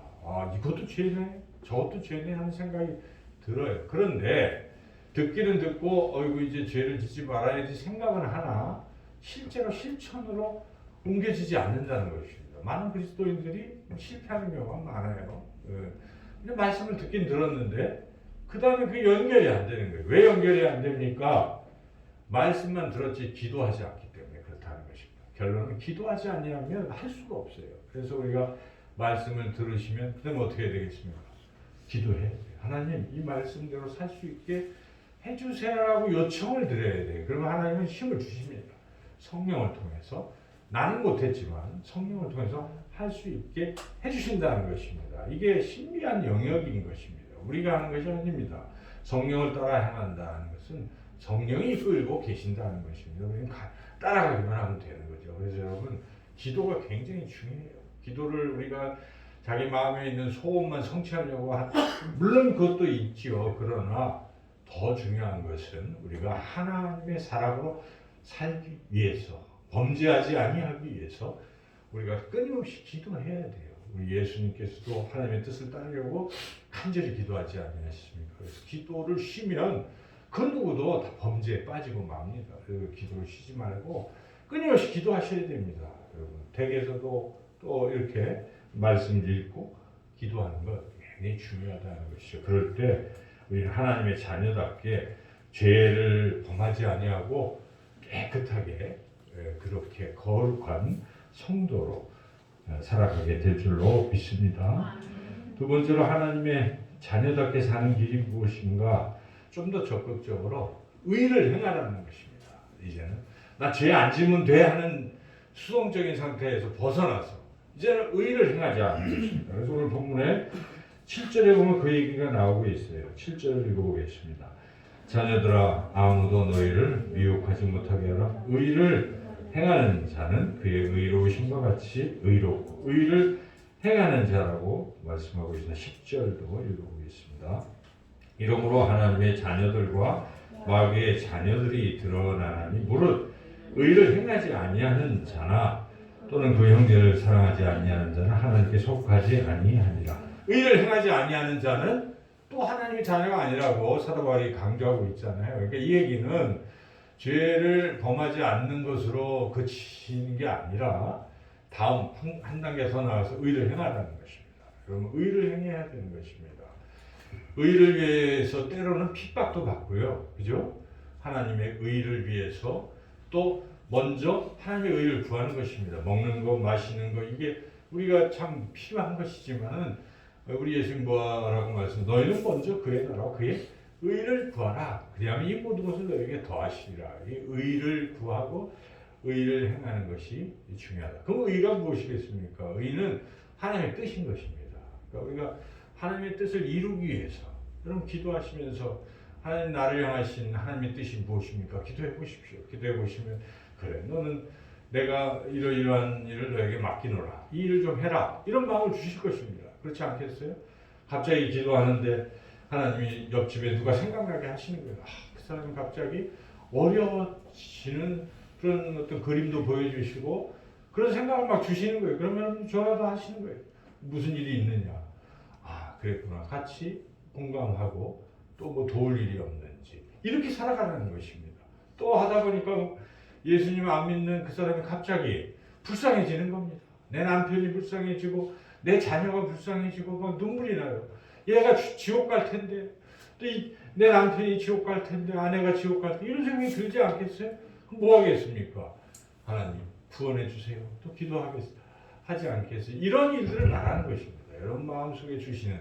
이것도 죄네, 저것도 죄네 하는 생각이 들어요. 그런데 듣기는 듣고 어이구 이제 죄를 짓지 말아야지 생각은 하나 실제로 실천으로 옮겨지지 않는다는 것입니다. 많은 그리스도인들이 실패하는 경우가 많아요. 근데 말씀을 듣긴 들었는데 그 다음에 그 연결이 안 되는 거예요. 왜 연결이 안 됩니까? 말씀만 들었지 기도하지 않기 때문에 그렇다는 것입니다. 결론은 기도하지 아니하면 할 수가 없어요. 그래서 우리가 말씀을 들으시면 그다음 어떻게 되겠습니까? 기도해야 돼요. 하나님 이 말씀대로 살 수 있게 해주세요라고 요청을 드려야 돼요. 그러면 하나님은 힘을 주십니다. 성령을 통해서 나는 못했지만 성령을 통해서 할 수 있게 해주신다는 것입니다. 이게 신비한 영역인 것입니다. 우리가 하는 것이 아닙니다. 성령을 따라 행한다는 것은 성령이 끌고 계신다는 것입니다. 우리는 따라가기만 하면 되는 거죠. 그래서 여러분 기도가 굉장히 중요해요. 기도를 우리가 자기 마음에 있는 소원만 성취하려고 물론 그것도 있지요. 그러나 더 중요한 것은 우리가 하나님의 사람으로 살기 위해서 범죄하지 아니하기 위해서 우리가 끊임없이 기도해야 돼요. 우리 예수님께서도 하나님의 뜻을 따르려고 간절히 기도하지 않으셨습니까? 그래서 기도를 쉬면 그 누구도 다 범죄에 빠지고 맙니다. 그래서 기도를 쉬지 말고 끊임없이 기도하셔야 됩니다. 여러분 댁에서도 또 이렇게 말씀 읽고 기도하는 것 굉장히 중요하다는 것이죠. 그럴 때 우리는 하나님의 자녀답게 죄를 범하지 아니하고 깨끗하게 그렇게 거룩한 성도로 살아가게 될 줄로 믿습니다. 두 번째로 하나님의 자녀답게 사는 길이 무엇인가? 좀 더 적극적으로 의를 행하라는 것입니다. 이제는 나 죄 안 지면 돼 하는 수동적인 상태에서 벗어나서 이제는 의를 행하지 않는 것입니다. 그래서 오늘 본문에 7절에 보면 그 얘기가 나오고 있어요. 7절을 읽어보겠습니다. 자녀들아 아무도 너희를 미혹하지 못하게 하라. 의를 행하는 자는 그의 의로우심과 같이 의롭고 의를 행하는 자라고 말씀하고 있습니다. 10절도 읽어보겠습니다. 이러므로 하나님의 자녀들과 마귀의 자녀들이 드러나나니 무릇 의를 행하지 아니하는 자나 또는 그 형제를 사랑하지 아니하는 자는 하나님께 속하지 아니하니라. 의를 행하지 아니하는 자는 또 하나님의 자녀가 아니라고 사도 바울이 강조하고 있잖아요. 그러니까 이 얘기는 죄를 범하지 않는 것으로 그치는 게 아니라 다음 한 단계 더 나아가서 의를 행하라는 것입니다. 그러면 의를 행해야 되는 것입니다. 의를 위해서 때로는 핍박도 받고요. 그죠? 하나님의 의를 위해서 또 먼저 하나님의 의를 구하는 것입니다. 먹는 거, 마시는 거 이게 우리가 참 필요한 것이지만은 우리 예수님 뭐라고 말씀? 너희는 먼저 그의 나라와 그의 의를 구하라. 그리하면 이 모든 것을 너에게 더하시리라. 이 의를 구하고 의를 행하는 것이 중요하다. 그럼 의가 무엇이겠습니까? 의는 하나님의 뜻인 것입니다. 그러니까 우리가 하나님의 뜻을 이루기 위해서 여러분 기도하시면서 하나님 나를 향하신 하나님의 뜻이 무엇입니까? 기도해 보십시오. 기도해 보시면 그래 너는 내가 이러이러한 일을 너에게 맡기노라. 이 일을 좀 해라. 이런 마음을 주실 것입니다. 그렇지 않겠어요? 갑자기 기도하는데 하나님이 옆집에 누가 생각나게 하시는 거예요. 그 사람이 갑자기 어려워지는 그런 어떤 그림도 보여주시고 그런 생각을 막 주시는 거예요. 그러면 전화도 하시는 거예요. 무슨 일이 있느냐. 그랬구나. 같이 공감하고 또 뭐 도울 일이 없는지 이렇게 살아가는 것입니다. 또 하다 보니까 예수님 안 믿는 그 사람이 갑자기 불쌍해지는 겁니다. 내 남편이 불쌍해지고 내 자녀가 불쌍해지고 막 눈물이 나요. 얘가 지옥 갈 텐데 또 내 남편이 지옥 갈 텐데 아내가 지옥 갈 텐데 이런 생각이 들지 않겠어요? 그럼 뭐 하겠습니까? 하나님 구원해 주세요. 또 하지 않겠어요? 이런 일들을 말하는 것입니다. 여러분 마음속에 주시는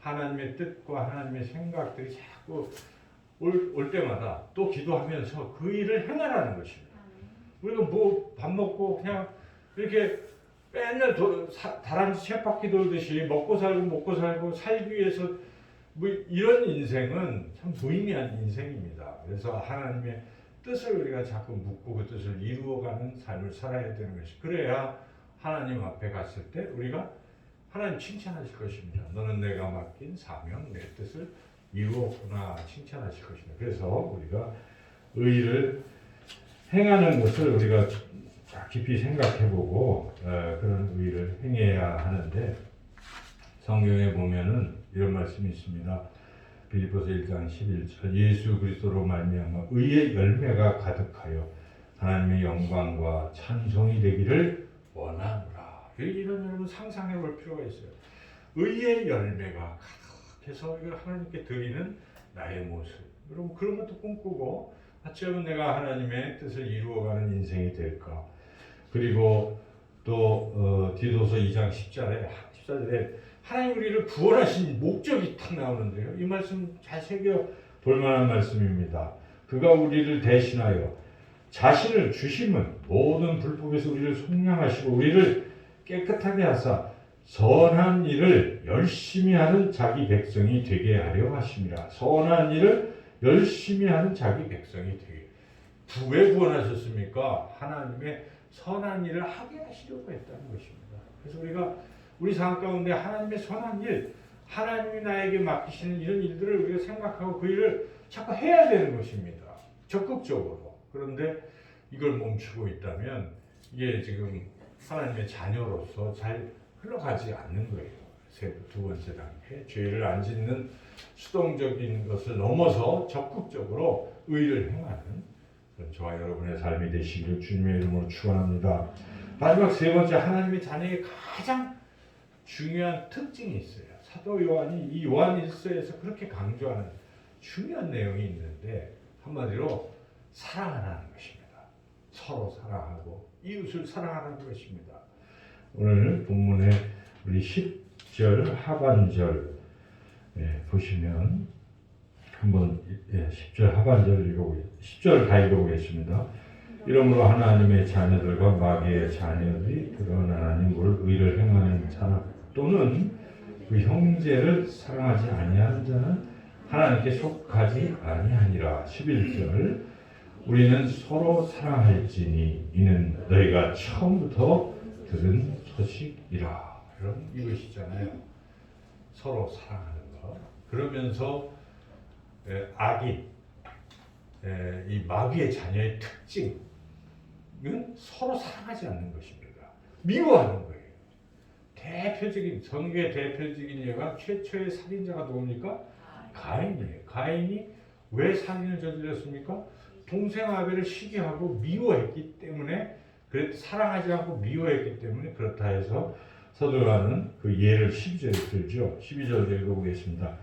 하나님의 뜻과 하나님의 생각들이 자꾸 올 때마다 또 기도하면서 그 일을 행하라는 것입니다. 우리가 뭐 밥 먹고 그냥 이렇게 맨날 다람쥐 쳇바퀴 돌듯이 먹고 살고 살기 위해서 뭐 이런 인생은 참 무의미한 인생입니다. 그래서 하나님의 뜻을 우리가 자꾸 묻고 그 뜻을 이루어가는 삶을 살아야 되는 것이 그래야 하나님 앞에 갔을 때 우리가 하나님 칭찬하실 것입니다. 너는 내가 맡긴 사명, 내 뜻을 이루었구나 칭찬하실 것입니다. 그래서 우리가 의를 행하는 것을 우리가 깊이 생각해보고 그런 의를 행해야 하는데 성경에 보면은 이런 말씀이 있습니다. 빌립보서 1장 11절 예수 그리스도로 말미암아 의의 열매가 가득하여 하나님의 영광과 찬송이 되기를 원하노라. 이런 여러분 상상해 볼 필요가 있어요. 의의 열매가 해서 이걸 하나님께 드리는 나의 모습. 여러분 그런 것도 꿈꾸고 어쩌면 내가 하나님의 뜻을 이루어가는 인생이 될까. 그리고 또 디도서 2장 14절에 하나님 우리를 구원하신 목적이 탁 나오는데요. 이 말씀 잘 새겨 볼 만한 말씀입니다. 그가 우리를 대신하여 자신을 주심은 모든 불법에서 우리를 속량하시고 우리를 깨끗하게 하사 선한 일을 열심히 하는 자기 백성이 되게 하려 하심이라. 선한 일을 열심히 하는 자기 백성이 되게. 왜 구원하셨습니까? 하나님의 선한 일을 하게 하시려고 했다는 것입니다. 그래서 우리 삶 가운데 하나님의 선한 일, 하나님이 나에게 맡기시는 이런 일들을 우리가 생각하고 그 일을 자꾸 해야 되는 것입니다. 적극적으로. 그런데 이걸 멈추고 있다면 이게 지금 하나님의 자녀로서 잘 흘러가지 않는 거예요. 두 번째 단계, 죄를 안 짓는 수동적인 것을 넘어서 적극적으로 의를 행하는 저와 여러분의 삶이 되시기를 주님의 이름으로 축원합니다. 마지막 세 번째, 하나님의 자녀의 가장 중요한 특징이 있어요. 사도 요한이 이 요한일서에서 그렇게 강조하는 중요한 내용이 있는데 한마디로 사랑하라는 것입니다. 서로 사랑하고 이웃을 사랑하는 것입니다. 오늘 본문에 우리 10절 하반절 보시면 한번 10절 하반절을 읽어보겠습니다. 10절을 다 읽어보겠습니다. 이러므로 하나님의 자녀들과 마귀의 자녀들이 드러나니 의를 행하는 자 또는 그 형제를 사랑하지 아니하는 자는 하나님께 속하지 아니하니라. 11절 우리는 서로 사랑할지니 이는 너희가 처음부터 들은 소식이라. 여러분 이것이잖아요. 서로 사랑하는 것. 그러면서 악인, 이 마귀의 자녀의 특징은 서로 사랑하지 않는 것입니다. 미워하는 거예요. 성경의 대표적인 예가 최초의 살인자가 누굽니까? 가인이에요. 가인이 왜 살인을 저질렀습니까? 동생 아벨을 시기하고 미워했기 때문에, 사랑하지 않고 미워했기 때문에 그렇다 해서 사도 요한은 그 예를 12절에 들죠. 12절 읽어보겠습니다.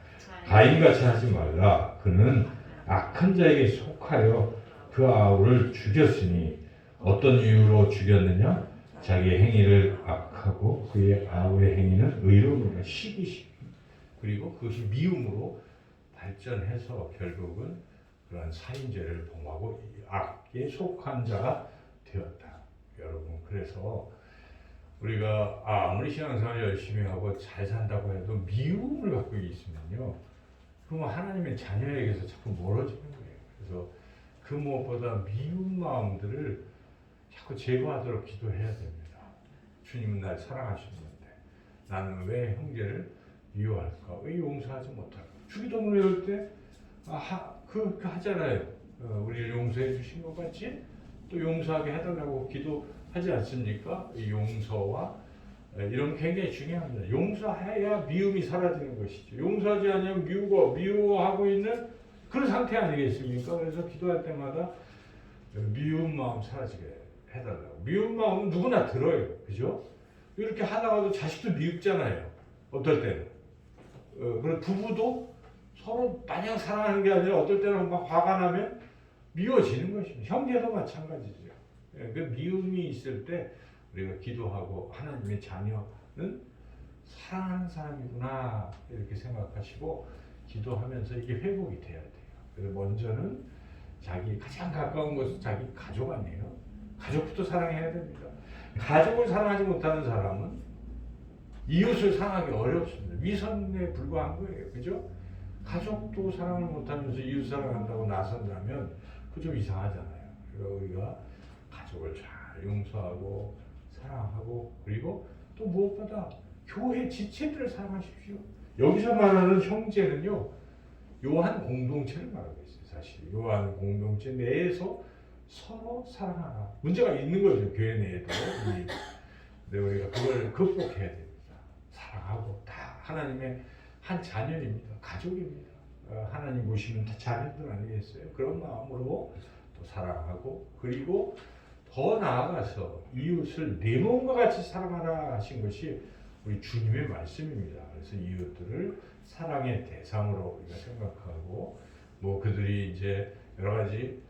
가인같이 하지 말라. 그는 악한 자에게 속하여 그 아우를 죽였으니 어떤 이유로 죽였느냐? 자기의 행위를 악하고 그의 아우의 행위는 의로우니까 시기심. 그리고 그것이 미움으로 발전해서 결국은 그러한 살인죄를 범하고 악에 속한 자가 되었다. 여러분 그래서 우리가 아무리 신앙생활 열심히 하고 잘 산다고 해도 미움을 갖고 있으면요, 그러면 하나님의 자녀에게서 자꾸 멀어지는 거예요. 그래서 그 무엇보다 미운 마음들을 자꾸 제거하도록 기도해야 됩니다. 주님은 날 사랑하시는데 나는 왜 형제를 미워할까? 왜 용서하지 못할까? 주기도문을 외울 때 하잖아요. 우리를 용서해 주신 것 같이 또 용서하게 해달라고 기도하지 않습니까? 이 용서와 이런 게 굉장히 중요합니다. 용서해야 미움이 사라지는 것이죠. 용서하지 않으면 미워하고 있는 그런 상태 아니겠습니까? 그래서 기도할 때마다 미운 마음 사라지게 해달라고. 미운 마음은 누구나 들어요. 그죠? 이렇게 하다가도 자식도 미흡잖아요. 어떨 때는. 그리고 부부도 서로 마냥 사랑하는 게 아니라 어떨 때는 막 화가 나면 미워지는 것입니다. 형제도 마찬가지죠. 그 미움이 있을 때 우리가 기도하고 하나님의 자녀는 사랑하는 사람이구나 이렇게 생각하시고 기도하면서 이게 회복이 돼야 돼요. 그래서 먼저는 자기 가장 가까운 것은 자기 가족 아니에요. 가족부터 사랑해야 됩니다. 가족을 사랑하지 못하는 사람은 이웃을 사랑하기 어렵습니다. 위선에 불과한 거예요. 그죠? 가족도 사랑을 못하면서 이웃 사랑한다고 나선다면 그 좀 이상하잖아요. 그래서 우리가 가족을 잘 용서하고 사랑하고 그리고 또 무엇보다 교회 지체들을 사랑하십시오. 여기서 말하는 형제는요, 요한 공동체를 말하고 있어요. 사실 요한 공동체 내에서 서로 사랑하라. 문제가 있는 거죠. 교회 내에도. 근데 우리가 그걸 극복해야 됩니다. 사랑하고 다 하나님의 한 자녀입니다. 가족입니다. 하나님 보시면 다 자녀들 아니겠어요? 그런 마음으로 또 사랑하고 그리고 더 나아가서 이웃을 내 몸과 같이 사랑하라 하신 것이 우리 주님의 말씀입니다. 그래서 이웃들을 사랑의 대상으로 우리가 생각하고 뭐 그들이 이제 여러 가지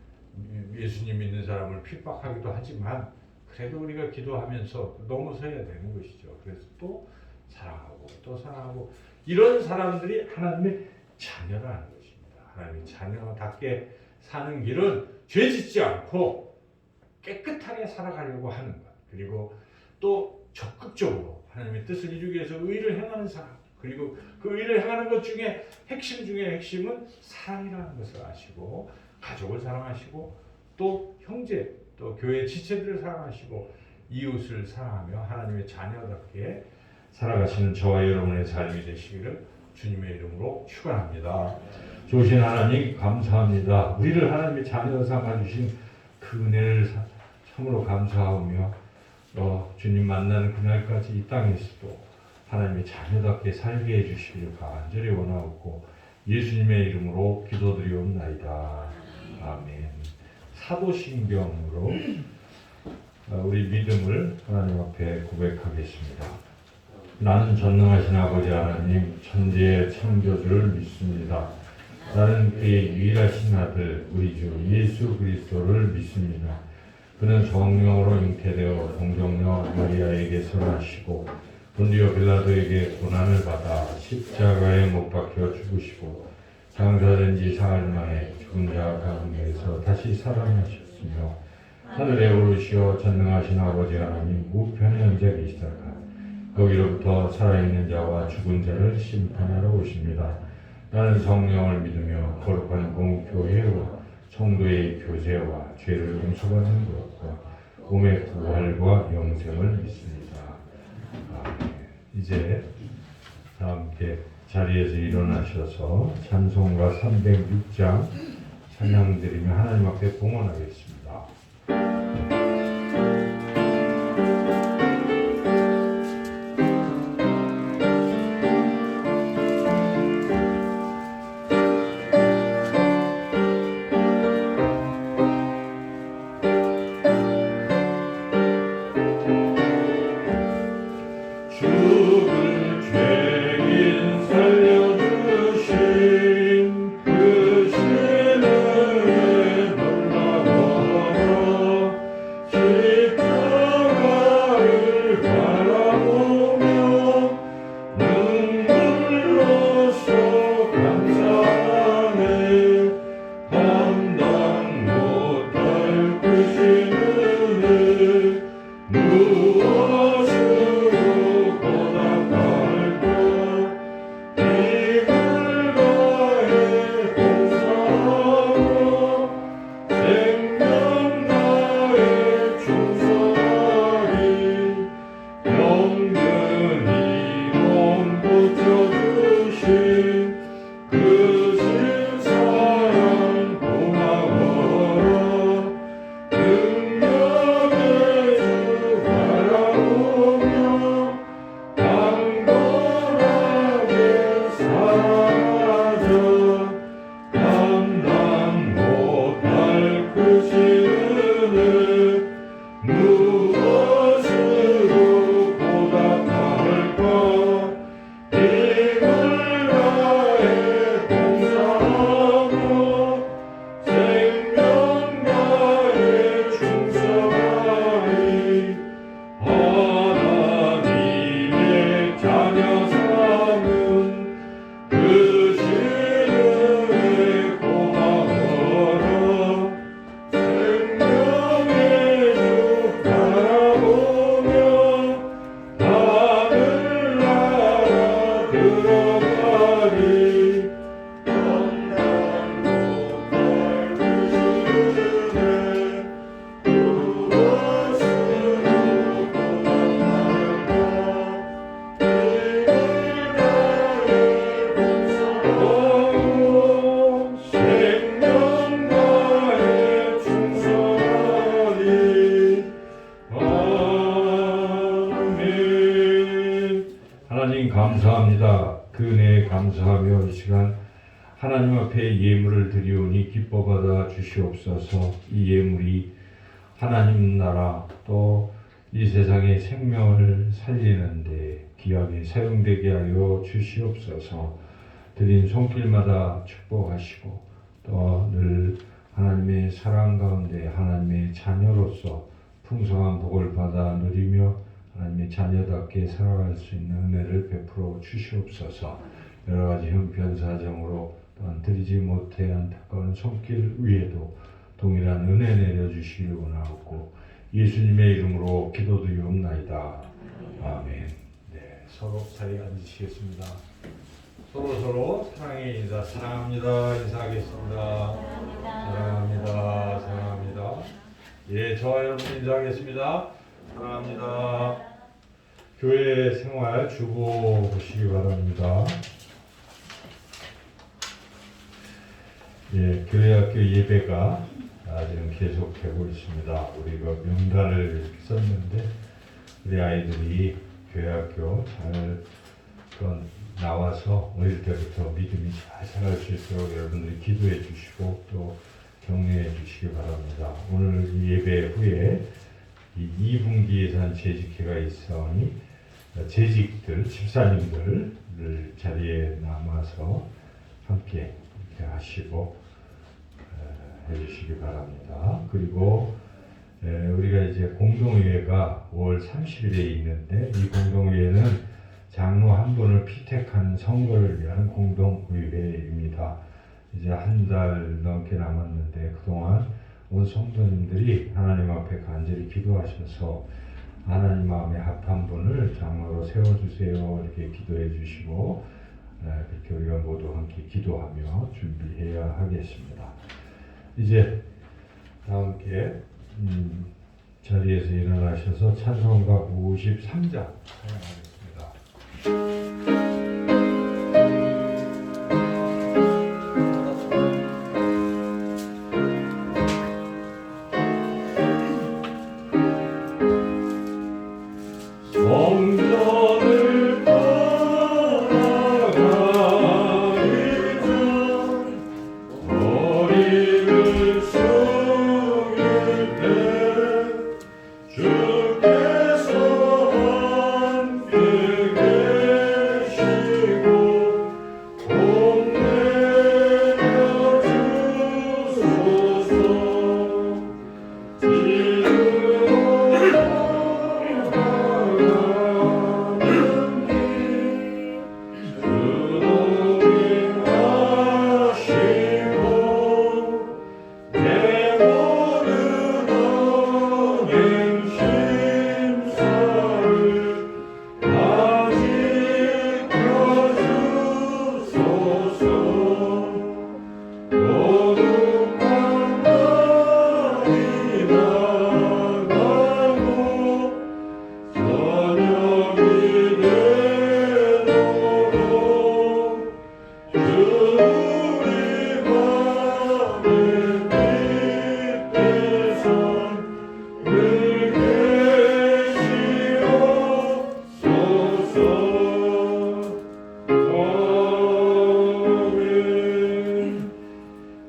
예수님 믿는 사람을 핍박하기도 하지만 그래도 우리가 기도하면서 넘어서야 되는 것이죠. 그래서 또 사랑하고 또 사랑하고 이런 사람들이 하나님의 자녀라는 것입니다. 하나님의 자녀답게 사는 길은 죄 짓지 않고 깨끗하게 살아가려고 하는 것, 그리고 또 적극적으로 하나님의 뜻을 이루기 위해서 의를 행하는 사람, 그리고 그 의를 행하는 것 중에 핵심 중에 핵심은 사랑이라는 것을 아시고 가족을 사랑하시고 또 형제 또 교회 지체들을 사랑하시고 이웃을 사랑하며 하나님의 자녀답게 살아가시는 저와 여러분의 삶이 되시기를 주님의 이름으로 축원합니다. 좋으신 하나님 감사합니다. 우리를 하나님의 자녀 삼아주신 그 은혜를 참으로 감사하며 주님 만나는 그날까지 이 땅에서도 하나님의 자녀답게 살게 해주시기를 간절히 원하옵고 예수님의 이름으로 기도드리옵나이다. 아멘. 사도신경으로 우리 믿음을 하나님 앞에 고백하겠습니다. 나는 전능하신 아버지 하나님 천지의 창조주를 믿습니다. 나는 그의 유일하신 아들 우리 주 예수 그리스도를 믿습니다. 그는 성령으로 잉태되어 동정녀 마리아에게서 나시고 본디오 빌라도에게 고난을 받아 십자가에 못 박혀 죽으시고 장사된 지 사흘 만에 죽은 자 가운데서 다시 살아나셨으며 하늘에 오르시어 전능하신 아버지 하나님 우편에 앉아 계시다가 거기로부터 살아있는 자와 죽은 자를 심판하러 오십니다. 나는 성령을 믿으며 거룩한 공교회와 성도의 교제와 죄를 용서받는 것과 몸의 부활과 영생을 믿습니다. 아멘. 이제 다 함께 자리에서 일어나셔서 찬송가 306장 찬양드리며 하나님 앞에 봉헌하겠습니다. 감사합니다. 그 은혜에 감사하며 이 시간 하나님 앞에 예물을 드리오니 기뻐 받아 주시옵소서. 이 예물이 하나님 나라 또 이 세상의 생명을 살리는데 귀하게 사용되게 하여 주시옵소서. 드린 손길마다 축복하시고 또 늘 하나님의 사랑 가운데 하나님의 자녀로서 풍성한 복을 받아 누리며 하나님의 자녀답게 살아갈 수 있는 은혜를 베풀어 주시옵소서. 여러 가지 형편 사정으로 또한 드리지 못해 안타까운 손길 위에도 동일한 은혜 내려주시기를 원하옵고 예수님의 이름으로 기도드리옵나이다. 아멘. 네, 서로 자리에 앉으시겠습니다. 서로 사랑의 인사, 사랑합니다 인사하겠습니다. 사랑합니다. 사랑합니다. 예, 저와 여러분 인사하겠습니다. 사랑합니다. 교회 생활 주보 보시기 바랍니다. 예, 교회학교 예배가 지금 계속되고 있습니다. 우리가 명단을 썼는데 우리 아이들이 교회학교 잘 나와서 어릴 때부터 믿음이 잘 자랄 수 있도록 여러분들이 기도해 주시고 또 격려해 주시기 바랍니다. 오늘 이 예배 후에 이 2분기 예산 재직회가 있으니 재직들, 집사님들 자리에 남아서 함께 이렇게 하시고 해주시기 바랍니다. 그리고 우리가 이제 공동회의가 5월 30일에 있는데 이 공동회의는 장로 한 분을 피택한 선거를 위한 공동의회입니다. 이제 한 달 넘게 남았는데 그동안 온 성도님들이 하나님 앞에 간절히 기도하셔서 하나님 마음에 합한 분을 장로로 세워주세요 이렇게 기도해 주시고 그렇게 우리가 모두 함께 기도하며 준비해야 하겠습니다. 이제 다 함께 자리에서 일어나셔서 찬송가 53장 사용하겠습니다. 성전을 떠나가기 전 머리를 숙일 때 주께서 함께 계시고 봄내려 주소서.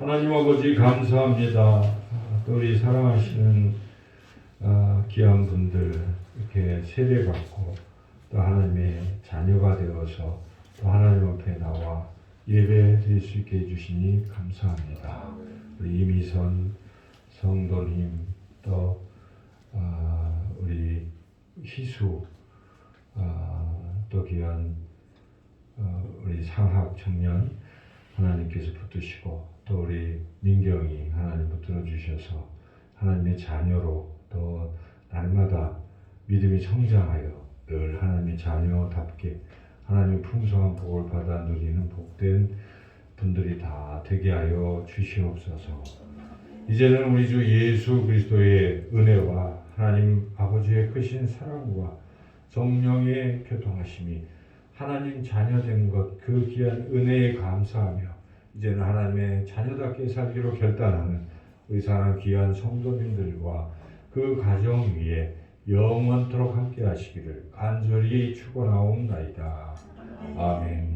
하나님 아버지 감사합니다. 또 우리 사랑하시는 귀한 분들 이렇게 세례받고 또 하나님의 자녀가 되어서 또 하나님 앞에 나와 예배 드릴 수 있게 해주시니 감사합니다. 우리 이미선 성도님 또 우리 희수 또 귀한 우리 상학 청년 하나님께서 붙드시고 또 우리 민경이 하나님 붙들어 주셔서 하나님의 자녀로 또 날마다 믿음이 성장하여 늘 하나님의 자녀답게 하나님의 풍성한 복을 받아 누리는 복된 분들이 다 되게 하여 주시옵소서. 이제는 우리 주 예수 그리스도의 은혜와 하나님 아버지의 크신 사랑과 성령의 교통하심이 하나님 자녀된 것 그 귀한 은혜에 감사하며 이제는 하나님의 자녀답게 살기로 결단하는 우리 사랑하는 귀한 성도님들과 그 가정 위에 영원토록 함께 하시기를 간절히 축원하옵나이다. 아멘.